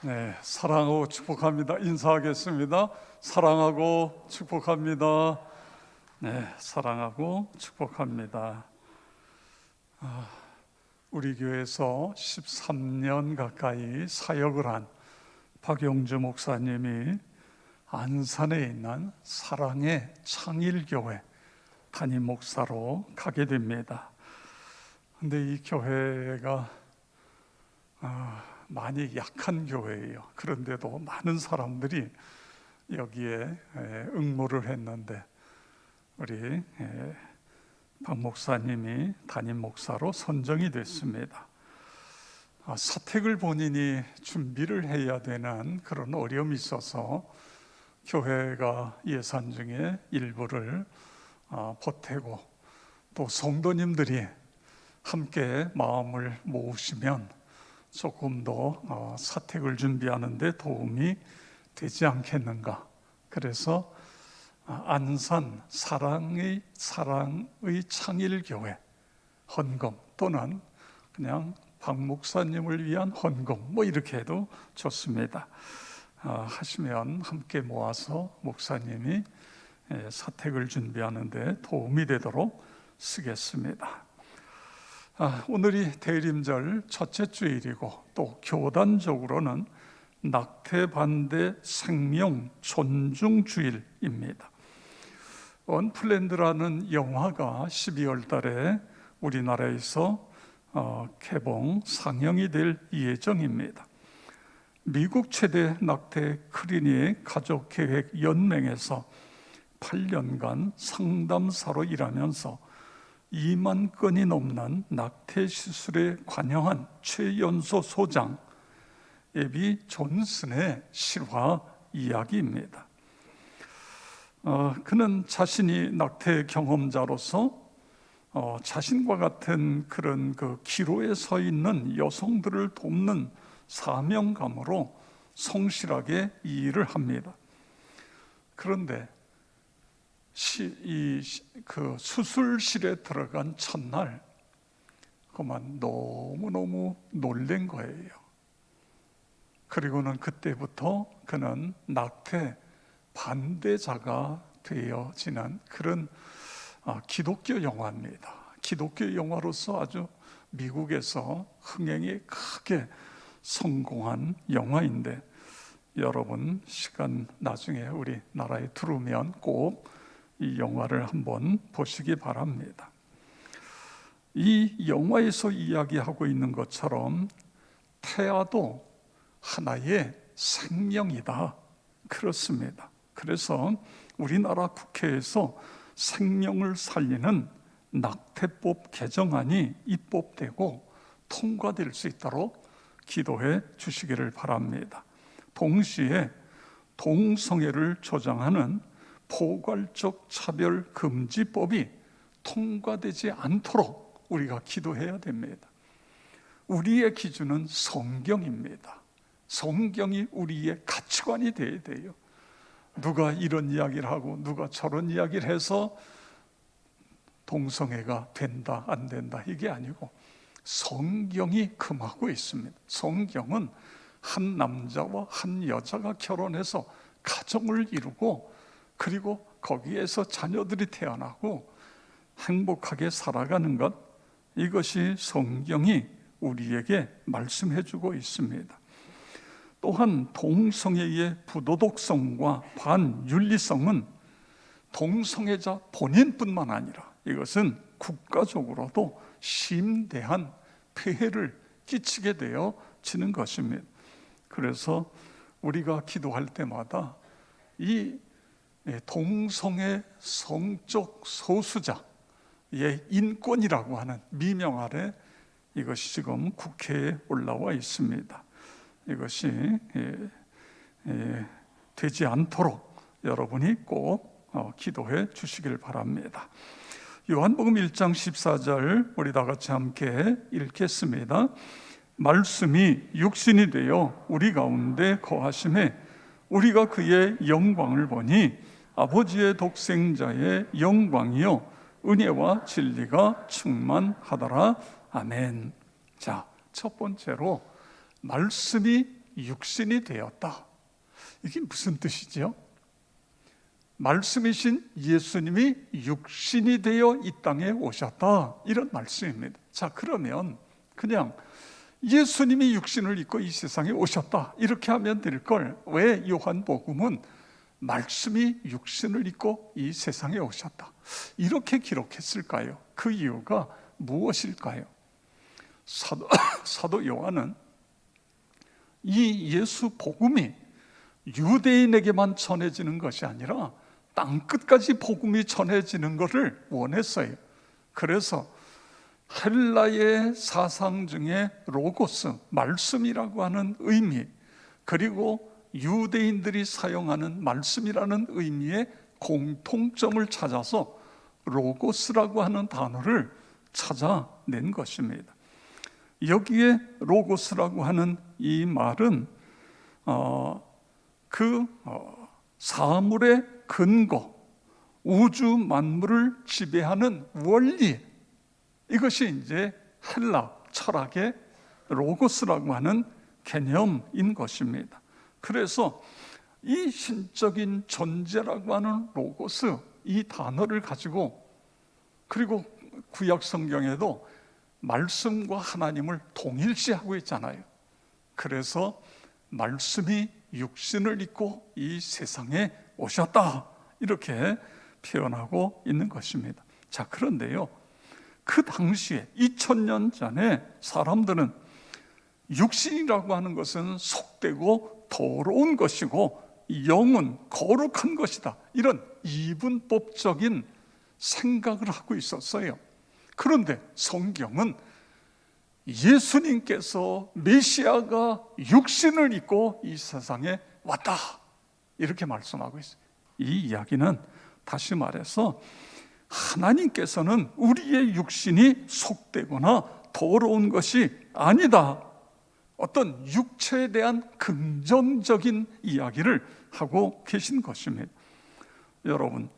네, 사랑하고 축복합니다. 인사하겠습니다. 사랑하고 축복합니다. 네, 사랑하고 축복합니다. 우리 교회에서 13년 가까이 사역을 한 박용주 목사님이 안산에 있는 사랑의 창일교회 담임 목사로 가게 됩니다. 근데 이 교회가 많이 약한 교회예요. 그런데도 많은 사람들이 여기에 응모를 했는데 우리 박 목사님이 담임 목사로 선정이 됐습니다. 사택을 본인이 준비를 해야 되는 그런 어려움이 있어서 교회가 예산 중에 일부를 보태고 또 성도님들이 함께 마음을 모으시면 조금 더 사택을 준비하는 데 도움이 되지 않겠는가. 그래서 안산 사랑의 창일교회 헌금 또는 그냥 박 목사님을 위한 헌금 이렇게 해도 좋습니다. 하시면 함께 모아서 목사님이 사택을 준비하는 데 도움이 되도록 쓰겠습니다. 오늘이 대림절 첫째 주일이고 또 교단적으로는 낙태반대 생명 존중 주일입니다. 언플랜드라는 영화가 12월 달에 우리나라에서 개봉 상영이 될 예정입니다. 미국 최대 낙태 클리닉 가족계획연맹에서 8년간 상담사로 일하면서 2만 건이 넘는 낙태 시술에 관여한 최연소 소장 에비 존슨의 실화 이야기입니다. 그는 자신이 낙태 경험자로서 자신과 같은 그런 기로에 서 있는 여성들을 돕는 사명감으로 성실하게 이 일을 합니다. 그런데 수술실에 들어간 첫날 그만 너무너무 놀란 거예요. 그리고는 그때부터 그는 낙태 반대자가 되어지는 그런 기독교 영화입니다. 기독교 영화로서 아주 미국에서 흥행이 크게 성공한 영화인데 여러분 시간 나중에 우리나라에 들어오면 꼭 이 영화를 한번 보시기 바랍니다. 이 영화에서 이야기하고 있는 것처럼 태아도 하나의 생명이다. 그렇습니다. 그래서 우리나라 국회에서 생명을 살리는 낙태법 개정안이 입법되고 통과될 수 있도록 기도해 주시기를 바랍니다. 동시에 동성애를 조장하는 포괄적 차별금지법이 통과되지 않도록 우리가 기도해야 됩니다. 우리의 기준은 성경입니다. 성경이 우리의 가치관이 되어야 돼요. 누가 이런 이야기를 하고 누가 저런 이야기를 해서 동성애가 된다 안 된다 이게 아니고 성경이 금하고 있습니다. 성경은 한 남자와 한 여자가 결혼해서 가정을 이루고 그리고 거기에서 자녀들이 태어나고 행복하게 살아가는 것, 이것이 성경이 우리에게 말씀해 주고 있습니다. 또한 동성애의 부도덕성과 반윤리성은 동성애자 본인뿐만 아니라 이것은 국가적으로도 심대한 폐해를 끼치게 되어지는 것입니다. 그래서 우리가 기도할 때마다 이 동성애 성적 소수자의 인권이라고 하는 미명 아래 이것이 지금 국회에 올라와 있습니다. 이것이 되지 않도록 여러분이 꼭 기도해 주시길 바랍니다. 요한복음 1장 14절 우리 다 같이 함께 읽겠습니다. 말씀이 육신이 되어 우리 가운데 거하심에 우리가 그의 영광을 보니 아버지의 독생자의 영광이요 은혜와 진리가 충만하더라. 아멘. 자, 첫 번째로 말씀이 육신이 되었다. 이게 무슨 뜻이죠? 말씀이신 예수님이 육신이 되어 이 땅에 오셨다, 이런 말씀입니다. 자, 그러면 그냥 예수님이 육신을 입고 이 세상에 오셨다 이렇게 하면 될 걸, 왜 요한복음은 말씀이 육신을 입고 이 세상에 오셨다 이렇게 기록했을까요? 그 이유가 무엇일까요? 사도 요한은 이 예수 복음이 유대인에게만 전해지는 것이 아니라 땅끝까지 복음이 전해지는 것을 원했어요. 그래서 헬라의 사상 중에 로고스, 말씀이라고 하는 의미, 그리고 유대인들이 사용하는 말씀이라는 의미의 공통점을 찾아서 로고스라고 하는 단어를 찾아낸 것입니다. 여기에 로고스라고 하는 이 말은 사물의 근거, 우주 만물을 지배하는 원리, 이것이 이제 헬라 철학의 로고스라고 하는 개념인 것입니다. 그래서 이 신적인 존재라고 하는 로고스, 이 단어를 가지고, 그리고 구약 성경에도 말씀과 하나님을 동일시하고 있잖아요. 그래서 말씀이 육신을 입고 이 세상에 오셨다 이렇게 표현하고 있는 것입니다. 자, 그런데요, 그 당시에 2000년 전에 사람들은 육신이라고 하는 것은 속되고 더러운 것이고 영은 거룩한 것이다, 이런 이분법적인 생각을 하고 있었어요. 그런데 성경은 예수님께서 메시아가 육신을 입고 이 세상에 왔다 이렇게 말씀하고 있어요. 이 이야기는 다시 말해서 하나님께서는 우리의 육신이 속되거나 더러운 것이 아니다, 어떤 육체에 대한 긍정적인 이야기를 하고 계신 것입니다. 여러분,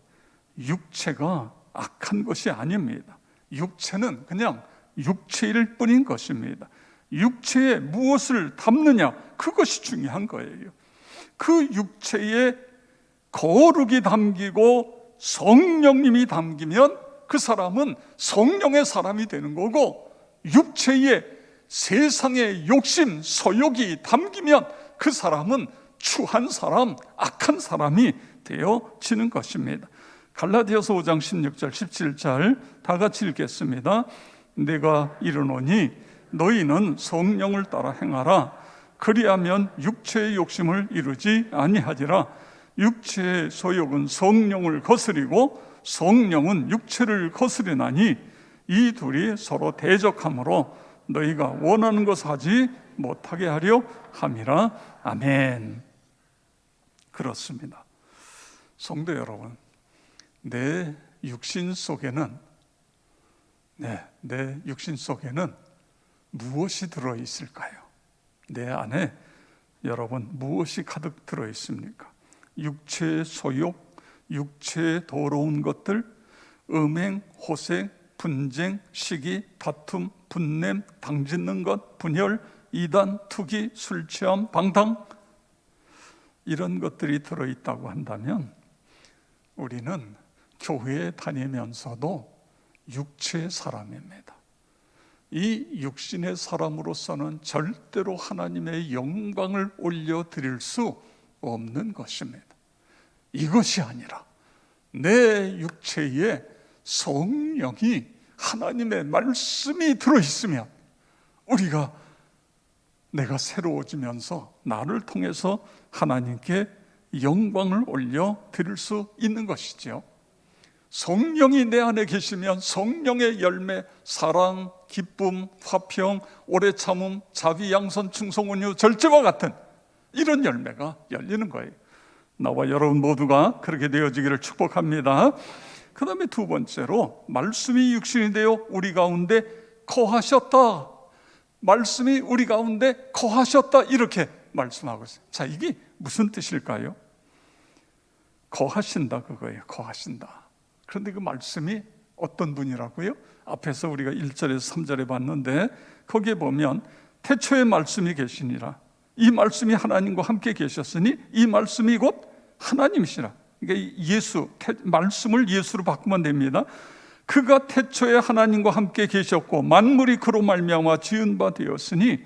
육체가 악한 것이 아닙니다. 육체는 그냥 육체일 뿐인 것입니다. 육체에 무엇을 담느냐, 그것이 중요한 거예요. 그 육체에 거룩이 담기고 성령님이 담기면 그 사람은 성령의 사람이 되는 거고, 육체에 세상의 욕심, 서욕이 담기면 그 사람은 추한 사람, 악한 사람이 되어지는 것입니다. 갈라디아서 5장 16절 17절 다 같이 읽겠습니다. 내가 이르노니 너희는 성령을 따라 행하라. 그리하면 육체의 욕심을 이루지 아니하리라. 육체의 소욕은 성령을 거스리고 성령은 육체를 거스리나니 이 둘이 서로 대적하므로 너희가 원하는 것을 하지 못하게 하려 함이라. 아멘. 그렇습니다. 성도 여러분, 내 육신 속에는 무엇이 들어있을까요? 내 안에 여러분 무엇이 가득 들어있습니까? 육체의 소욕, 육체의 더러운 것들, 음행, 호색, 분쟁, 시기, 다툼, 분냄, 당짓는 것, 분열, 이단, 투기, 술 취함, 방탕, 이런 것들이 들어있다고 한다면 우리는 교회에 다니면서도 육체의 사람입니다. 이 육신의 사람으로서는 절대로 하나님의 영광을 올려드릴 수 없는 것입니다. 이것이 아니라 내 육체에 성령이, 하나님의 말씀이 들어있으면 내가 새로워지면서 나를 통해서 하나님께 영광을 올려드릴 수 있는 것이죠. 성령이 내 안에 계시면 성령의 열매, 사랑, 기쁨, 화평, 오래 참음, 자비, 양선, 충성, 온유, 절제와 같은 이런 열매가 열리는 거예요. 나와 여러분 모두가 그렇게 되어지기를 축복합니다. 그 다음에 두 번째로, 말씀이 육신이 되어 우리 가운데 거하셨다. 말씀이 우리 가운데 거하셨다, 이렇게 말씀하고 있어요. 자, 이게 무슨 뜻일까요? 거하신다, 그거예요. 거하신다. 그런데 그 말씀이 어떤 분이라고요? 앞에서 우리가 1절에서 3절에 봤는데 거기에 보면 태초에 말씀이 계시니라. 이 말씀이 하나님과 함께 계셨으니 이 말씀이 곧 하나님이시라. 그러니까 말씀을 예수로 바꾸면 됩니다. 그가 태초에 하나님과 함께 계셨고 만물이 그로 말미암아 지은 바 되었으니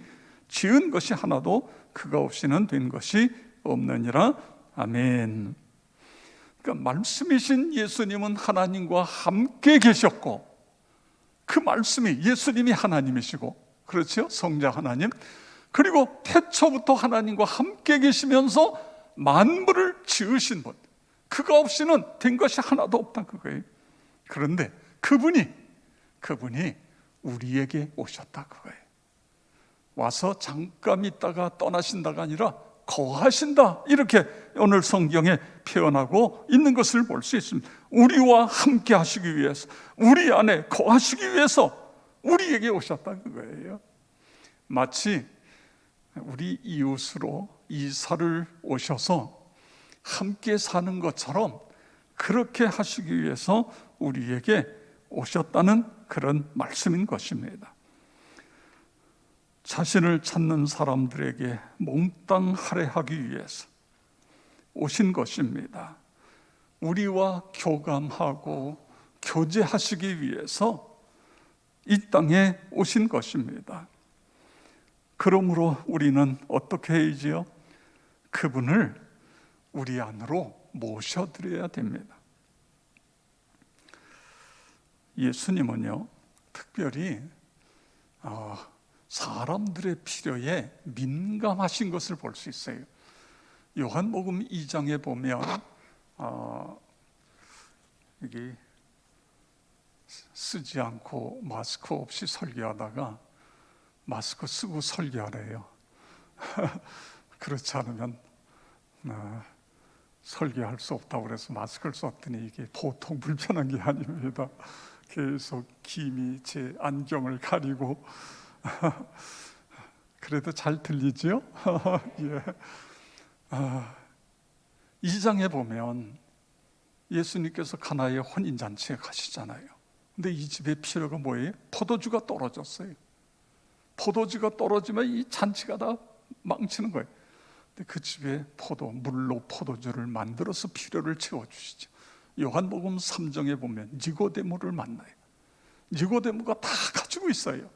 지은 것이 하나도 그가 없이는 된 것이 없느니라. 아멘. 그러니까 말씀이신 예수님은 하나님과 함께 계셨고, 그 말씀이 예수님이 하나님이시고, 그렇죠? 성자 하나님. 그리고 태초부터 하나님과 함께 계시면서 만물을 지으신 분, 그가 없이는 된 것이 하나도 없다, 그거예요. 그런데 그분이 우리에게 오셨다, 그거예요. 와서 잠깐 있다가 떠나신다가 아니라 거하신다, 이렇게 오늘 성경에 표현하고 있는 것을 볼 수 있습니다. 우리와 함께 하시기 위해서, 우리 안에 거하시기 위해서 우리에게 오셨다, 그거예요. 마치 우리 이웃으로 이사를 오셔서 함께 사는 것처럼 그렇게 하시기 위해서 우리에게 오셨다는 그런 말씀인 것입니다. 자신을 찾는 사람들에게 몽땅 할애하기 위해서 오신 것입니다. 우리와 교감하고 교제하시기 위해서 이 땅에 오신 것입니다. 그러므로 우리는 어떻게 해야지요? 그분을 우리 안으로 모셔드려야 됩니다. 예수님은요, 특별히 사람들의 필요에 민감하신 것을 볼 수 있어요. 요한복음 2장에 보면 여기 쓰지 않고 마스크 없이 설교하다가 마스크 쓰고 설교하래요. 그렇지 않으면 설교할 수 없다고 그래서 마스크를 썼더니 이게 보통 불편한 게 아닙니다. 계속 김이 제 안경을 가리고 그래도 잘 들리죠? 예. 2장에 보면 예수님께서 가나의 혼인잔치에 가시잖아요. 근데 이 집의 필요가 뭐예요? 포도주가 떨어졌어요. 포도주가 떨어지면 이 잔치가 다 망치는 거예요. 근데 그 집에 물로 포도주를 만들어서 필요를 채워주시죠. 요한복음 3장에 보면 니고데모를 만나요. 니고데모가 다 가지고 있어요.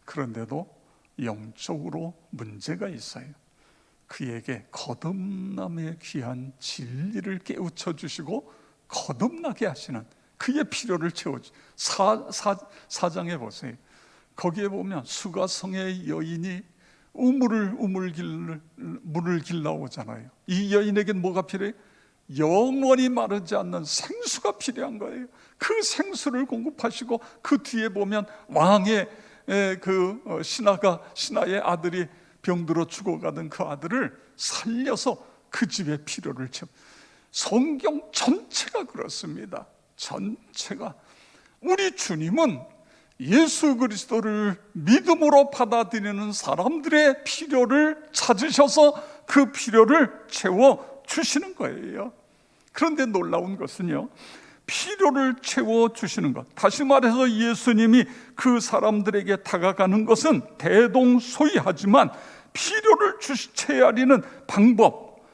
그런데도 영적으로 문제가 있어요. 그에게 거듭남의 귀한 진리를 깨우쳐 주시고 거듭나게 하시는 그의 필요를 채워주. 4장에 보세요. 거기에 보면 수가성의 여인이 물을 길러오잖아요. 이 여인에겐 뭐가 필요해요? 영원히 마르지 않는 생수가 필요한 거예요. 그 생수를 공급하시고 그 뒤에 보면 왕의 신하의 아들이 병들어 죽어가던 그 아들을 살려서 그 집의 필요를 채워. 성경 전체가 그렇습니다. 전체가. 우리 주님은 예수 그리스도를 믿음으로 받아들이는 사람들의 필요를 찾으셔서 그 필요를 채워 주시는 거예요. 그런데 놀라운 것은요, 필요를 채워주시는 것, 다시 말해서 예수님이 그 사람들에게 다가가는 것은 대동소이하지만 필요를 채우는 방법,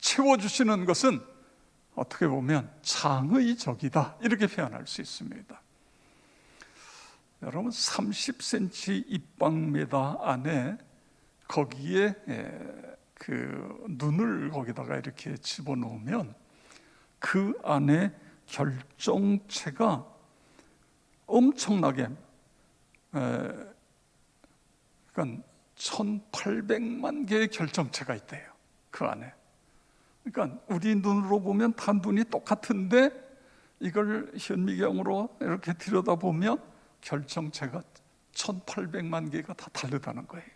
채워주시는 것은 어떻게 보면 창의적이다, 이렇게 표현할 수 있습니다. 여러분, 30cm 입방메다 안에 거기에 그 눈을 거기다가 이렇게 집어넣으면 그 안에 결정체가 엄청나게, 그러니까 1800만 개의 결정체가 있대요, 그 안에. 그러니까 우리 눈으로 보면 다 눈이 똑같은데 이걸 현미경으로 이렇게 들여다보면 결정체가 1800만 개가 다 다르다는 거예요.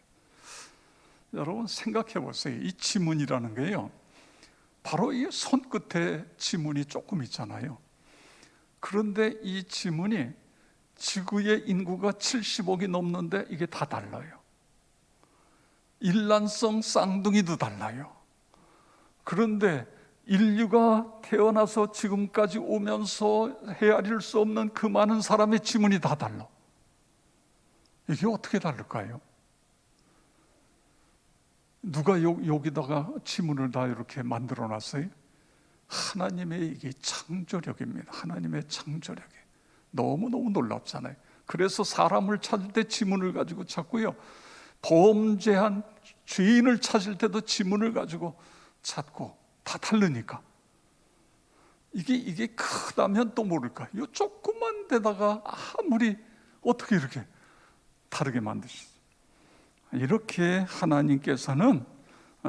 여러분 생각해 보세요. 이 지문이라는 게요, 바로 이 손끝에 지문이 조금 있잖아요. 그런데 이 지문이 지구의 인구가 70억이 넘는데 이게 다 달라요. 일란성 쌍둥이도 달라요. 그런데 인류가 태어나서 지금까지 오면서 헤아릴 수 없는 그 많은 사람의 지문이 다 달라. 이게 어떻게 다를까요? 누가 여기다가 지문을 다 이렇게 만들어 놨어요? 하나님의 이게 창조력입니다. 하나님의 창조력이 너무너무 놀랍잖아요. 그래서 사람을 찾을 때 지문을 가지고 찾고요, 범죄한 죄인을 찾을 때도 지문을 가지고 찾고, 다 다르니까. 이게 크다면 또 모를까, 이 조그만 데다가 아무리 어떻게 이렇게 다르게 만드시죠? 이렇게 하나님께서는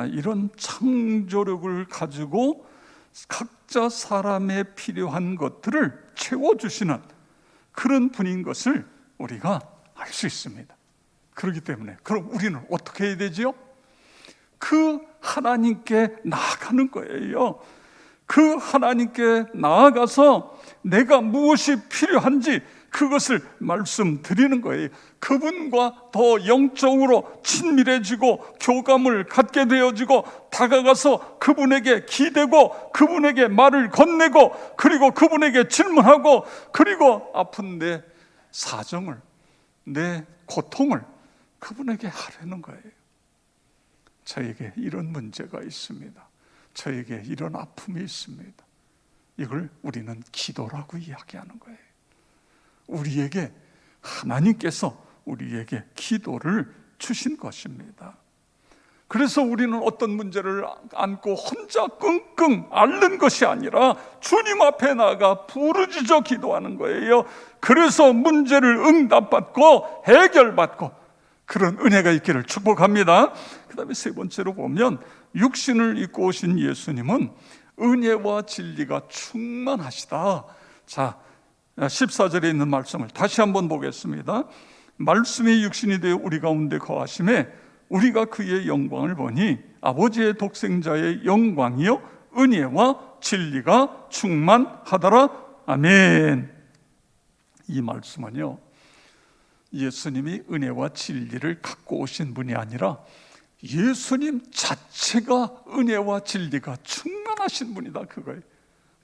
이런 창조력을 가지고 각자 사람의 필요한 것들을 채워주시는 그런 분인 것을 우리가 알 수 있습니다. 그렇기 때문에 그럼 우리는 어떻게 해야 되지요? 그 하나님께 나아가는 거예요. 그 하나님께 나아가서 내가 무엇이 필요한지 그것을 말씀드리는 거예요. 그분과 더 영적으로 친밀해지고 교감을 갖게 되어지고, 다가가서 그분에게 기대고 그분에게 말을 건네고, 그리고 그분에게 질문하고, 그리고 아픈 내 사정을, 내 고통을 그분에게 하려는 거예요. 저에게 이런 문제가 있습니다. 저에게 이런 아픔이 있습니다. 이걸 우리는 기도라고 이야기하는 거예요. 우리에게 하나님께서 우리에게 기도를 주신 것입니다. 그래서 우리는 어떤 문제를 안고 혼자 끙끙 앓는 것이 아니라 주님 앞에 나가 부르짖어 기도하는 거예요. 그래서 문제를 응답받고 해결받고 그런 은혜가 있기를 축복합니다. 그 다음에 세 번째로 보면, 육신을 입고 오신 예수님은 은혜와 진리가 충만하시다. 자, 14절에 있는 말씀을 다시 한번 보겠습니다. 말씀이 육신이 되어 우리 가운데 거하심에 우리가 그의 영광을 보니 아버지의 독생자의 영광이요 은혜와 진리가 충만하더라. 아멘. 이 말씀은요, 예수님이 은혜와 진리를 갖고 오신 분이 아니라 예수님 자체가 은혜와 진리가 충만하신 분이다, 그거예요.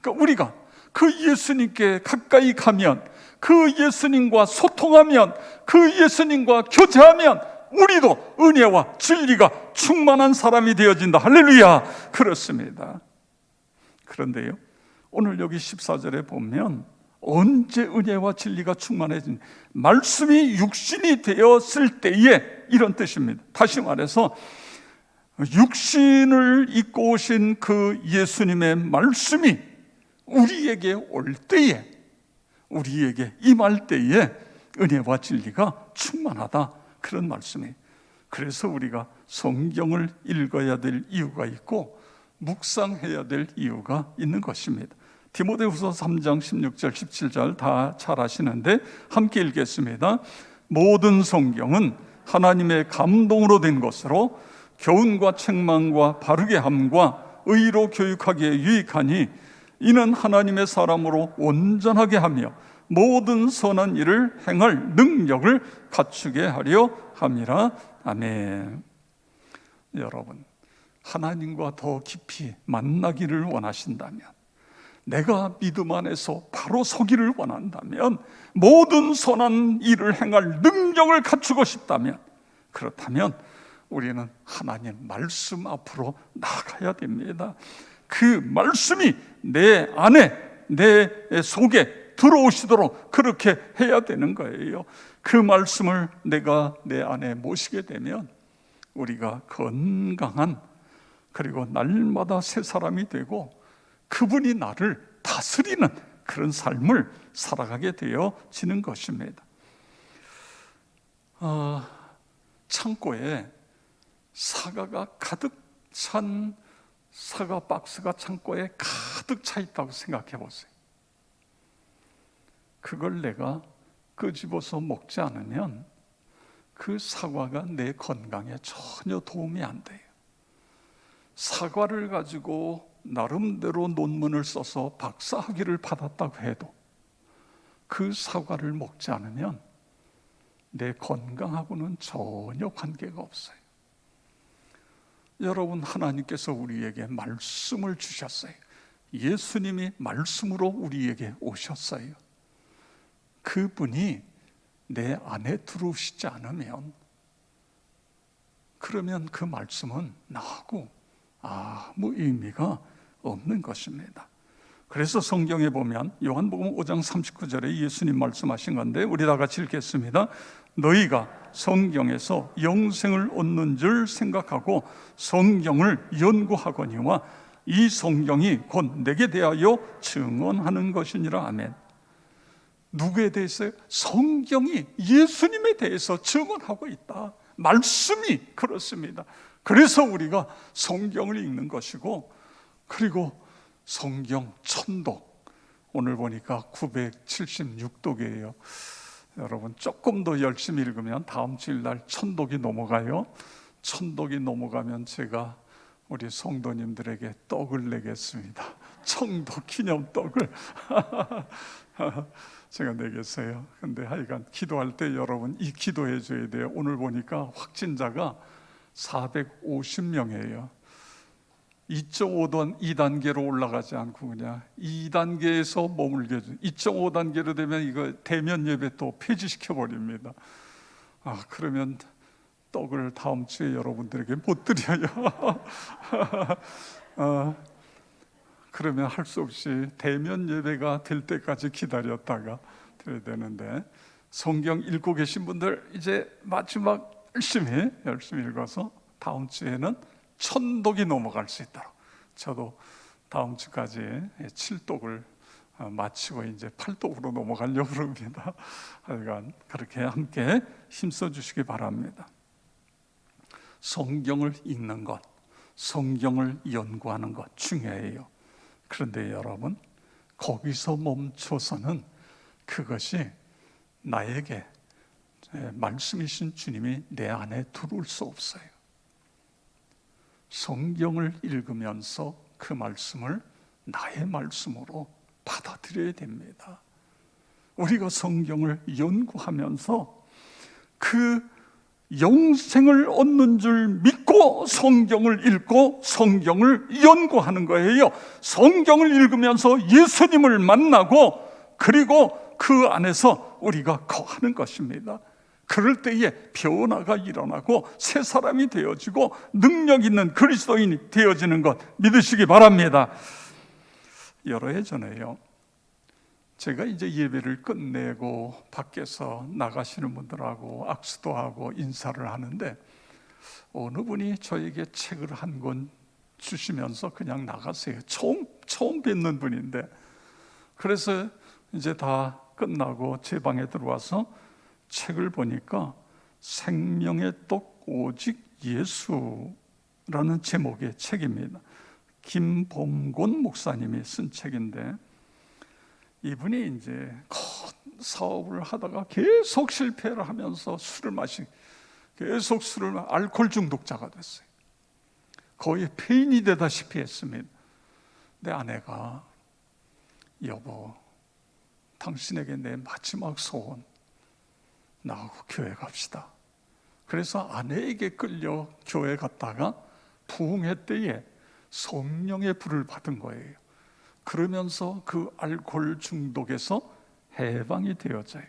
그러니까 우리가 그 예수님께 가까이 가면, 그 예수님과 소통하면, 그 예수님과 교제하면 우리도 은혜와 진리가 충만한 사람이 되어진다. 할렐루야. 그렇습니다. 그런데요, 오늘 여기 14절에 보면 언제 은혜와 진리가 충만해진, 말씀이 육신이 되었을 때에, 이런 뜻입니다. 다시 말해서 육신을 입고 오신 그 예수님의 말씀이 우리에게 올 때에, 우리에게 임할 때에 은혜와 진리가 충만하다, 그런 말씀이에요. 그래서 우리가 성경을 읽어야 될 이유가 있고 묵상해야 될 이유가 있는 것입니다. 디모데후서 3장 16절 17절 다 잘 아시는데 함께 읽겠습니다. 모든 성경은 하나님의 감동으로 된 것으로 교훈과 책망과 바르게 함과 의로 교육하기에 유익하니 이는 하나님의 사람으로 온전하게 하며 모든 선한 일을 행할 능력을 갖추게 하려 함이라. 아멘. 여러분, 하나님과 더 깊이 만나기를 원하신다면, 내가 믿음 안에서 바로 서기를 원한다면, 모든 선한 일을 행할 능력을 갖추고 싶다면, 그렇다면 우리는 하나님 말씀 앞으로 나가야 됩니다. 그 말씀이 내 안에, 내 속에 들어오시도록 그렇게 해야 되는 거예요. 그 말씀을 내가 내 안에 모시게 되면 우리가 건강한, 그리고 날마다 새 사람이 되고 그분이 나를 다스리는 그런 삶을 살아가게 되어지는 것입니다. 창고에 사과가 가득 찬 사과 박스가 창고에 가득 차 있다고 생각해 보세요. 그걸 내가 끄집어서 먹지 않으면 그 사과가 내 건강에 전혀 도움이 안 돼요. 사과를 가지고 나름대로 논문을 써서 박사학위를 받았다고 해도 그 사과를 먹지 않으면 내 건강하고는 전혀 관계가 없어요. 여러분, 하나님께서 우리에게 말씀을 주셨어요. 예수님이 말씀으로 우리에게 오셨어요. 그분이 내 안에 들어오시지 않으면 그러면 그 말씀은 나하고 아무 의미가 없는 것입니다. 그래서 성경에 보면 요한복음 5장 39절에 예수님 말씀하신 건데 우리 다 같이 읽겠습니다. 너희가 성경에서 영생을 얻는 줄 생각하고 성경을 연구하거니와 이 성경이 곧 내게 대하여 증언하는 것이니라. 아멘. 누구에 대해서요? 성경이 예수님에 대해서 증언하고 있다. 말씀이 그렇습니다. 그래서 우리가 성경을 읽는 것이고, 그리고 성경 천독, 오늘 보니까 976독이에요. 여러분 조금 더 열심히 읽으면 다음 주일날 천독이 넘어가요. 천독이 넘어가면 제가 우리 성도님들에게 떡을 내겠습니다. 청독 기념떡을 제가 내겠어요. 근데 하여간 기도할 때 여러분 이 기도해 줘야 돼요. 오늘 보니까 확진자가 450명이에요 2.5단계로 올라가지 않고 그냥 2단계에서 머물게 해줘. 2.5단계로 되면 이거 대면 예배 또 폐지시켜 버립니다. 그러면 떡을 다음 주에 여러분들에게 못 드려요. 그러면 할 수 없이 대면 예배가 될 때까지 기다렸다가 드려야 되는데, 성경 읽고 계신 분들 이제 마지막 열심히 읽어서 다음 주에는 천독이 넘어갈 수 있도록, 저도 다음 주까지 7독을 마치고 이제 8독으로 넘어가려고 합니다. 하여간 그렇게 함께 힘써 주시기 바랍니다. 성경을 읽는 것, 성경을 연구하는 것 중요해요. 그런데 여러분, 거기서 멈춰서는 그것이 나에게 말씀이신 주님이 내 안에 들어올 수 없어요. 성경을 읽으면서 그 말씀을 나의 말씀으로 받아들여야 됩니다. 우리가 성경을 연구하면서 그 영생을 얻는 줄 믿고 성경을 읽고 성경을 연구하는 거예요. 성경을 읽으면서 예수님을 만나고 그리고 그 안에서 우리가 거하는 것입니다. 그럴 때에 변화가 일어나고 새 사람이 되어지고 능력 있는 그리스도인이 되어지는 것 믿으시기 바랍니다. 여러 해 전에요, 제가 이제 예배를 끝내고 밖에서 나가시는 분들하고 악수도 하고 인사를 하는데 어느 분이 저에게 책을 한 권 주시면서 그냥 나가세요. 처음 뵙는 분인데, 그래서 이제 다 끝나고 제 방에 들어와서 책을 보니까 생명의 떡 오직 예수라는 제목의 책입니다. 김범곤 목사님이 쓴 책인데, 이분이 이제 사업을 하다가 계속 실패를 하면서 계속 알코올 중독자가 됐어요. 거의 폐인이 되다시피 했습니다. 내 아내가 여보, 당신에게 내 마지막 소원, 나하고 교회 갑시다. 그래서 아내에게 끌려 교회 갔다가 부흥회 때에 성령의 불을 받은 거예요. 그러면서 그 알코올 중독에서 해방이 되어져요.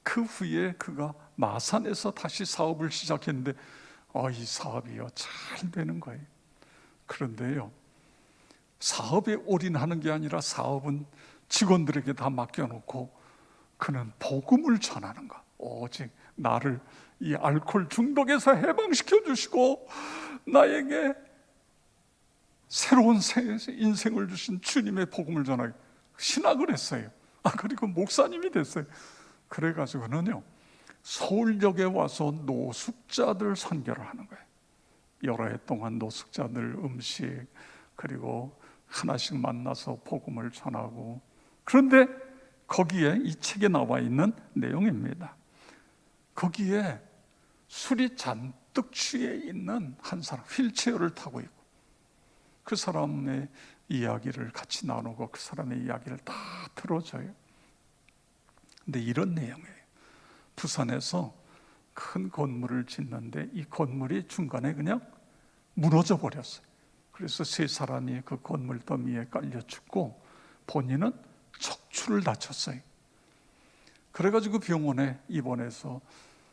그 후에 그가 마산에서 다시 사업을 시작했는데 이 사업이요 잘 되는 거예요. 그런데요, 사업에 올인하는 게 아니라 사업은 직원들에게 다 맡겨놓고 그는 복음을 전하는 것, 오직 나를 이 알코올 중독에서 해방시켜 주시고 나에게 새로운 인생을 주신 주님의 복음을 전하기 신학을 했어요. 그리고 목사님이 됐어요. 그래가지고는요, 서울역에 와서 노숙자들 선교를 하는 거예요. 여러 해 동안 노숙자들 음식 그리고 하나씩 만나서 복음을 전하고, 그런데 거기에 이 책에 나와 있는 내용입니다. 거기에 술이 잔뜩 취해 있는 한 사람, 휠체어를 타고 있고, 그 사람의 이야기를 같이 나누고 그 사람의 이야기를 다 들어줘요. 근데 이런 내용이에요. 부산에서 큰 건물을 짓는데 이 건물이 중간에 그냥 무너져 버렸어요. 그래서 세 사람이 그 건물 더미에 깔려 죽고 본인은 척추를 다쳤어요. 그래가지고 병원에 입원해서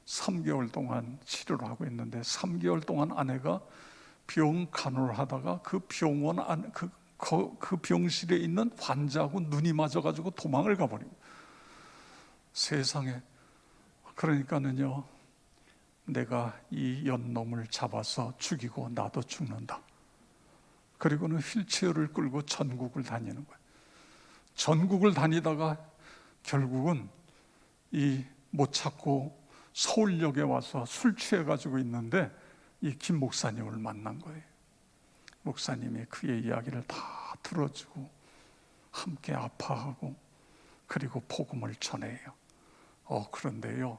3개월 동안 치료를 하고 있는데 3개월 동안 아내가 병 간호를 하다가 그 병원 안, 그 병실에 있는 환자하고 눈이 맞아가지고 도망을 가버리고, 세상에. 그러니까는요, 내가 이 연놈을 잡아서 죽이고 나도 죽는다. 그리고는 휠체어를 끌고 전국을 다니는 거예요. 전국을 다니다가 결국은 못 찾고 서울역에 와서 술 취해가지고 있는데 이 김 목사님을 만난 거예요. 목사님이 그의 이야기를 다 들어주고 함께 아파하고 그리고 복음을 전해요. 그런데요,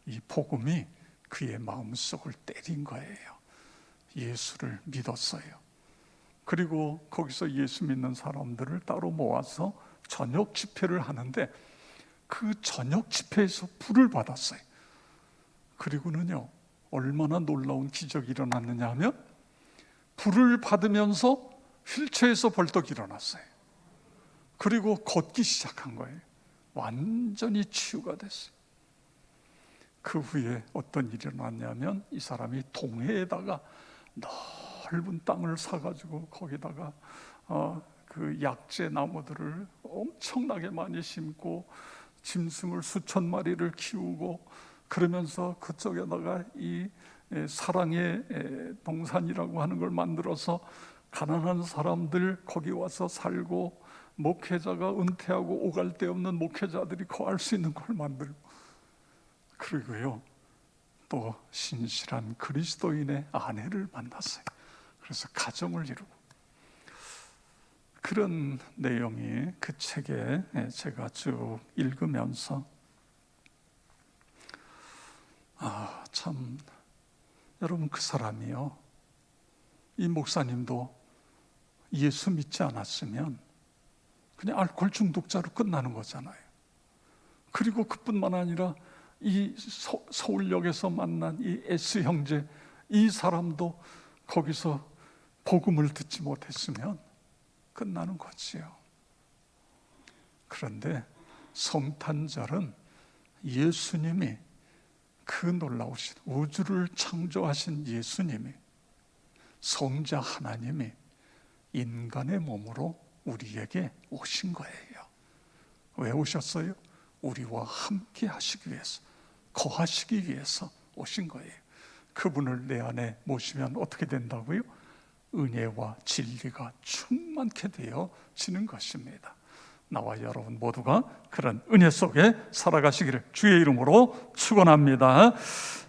이 복음이 그의 마음속을 때린 거예요. 예수를 믿었어요. 그리고 거기서 예수 믿는 사람들을 따로 모아서 저녁 집회를 하는데 그 저녁 집회에서 불을 받았어요. 그리고는요, 얼마나 놀라운 기적이 일어났느냐 하면 불을 받으면서 휠체어에서 벌떡 일어났어요. 그리고 걷기 시작한 거예요. 완전히 치유가 됐어요. 그 후에 어떤 일이 일어났냐면 이 사람이 동해에다가 넓은 땅을 사가지고 거기다가 그 약재 나무들을 엄청나게 많이 심고 짐승을 수천 마리를 키우고 그러면서 그쪽에다가 이 사랑의 동산이라고 하는 걸 만들어서 가난한 사람들 거기 와서 살고 목회자가 은퇴하고 오갈 데 없는 목회자들이 거할 수 있는 걸 만들고, 그리고요 또 신실한 그리스도인의 아내를 만났어요. 그래서 가정을 이루고, 그런 내용이 그 책에 제가 쭉 읽으면서 참, 여러분, 그 사람이요, 이 목사님도 예수 믿지 않았으면 그냥 알코올 중독자로 끝나는 거잖아요. 그리고 그뿐만 아니라 이 서울역에서 만난 이 S 형제, 이 사람도 거기서 복음을 듣지 못했으면 끝나는 거지요. 그런데 성탄절은 예수님이, 그 놀라우신 우주를 창조하신 예수님이, 성자 하나님이 인간의 몸으로 우리에게 오신 거예요. 왜 오셨어요? 우리와 함께 하시기 위해서, 거하시기 위해서 오신 거예요. 그분을 내 안에 모시면 어떻게 된다고요? 은혜와 진리가 충만케 되어지는 것입니다. 나와 여러분 모두가 그런 은혜 속에 살아가시기를 주의 이름으로 축원합니다.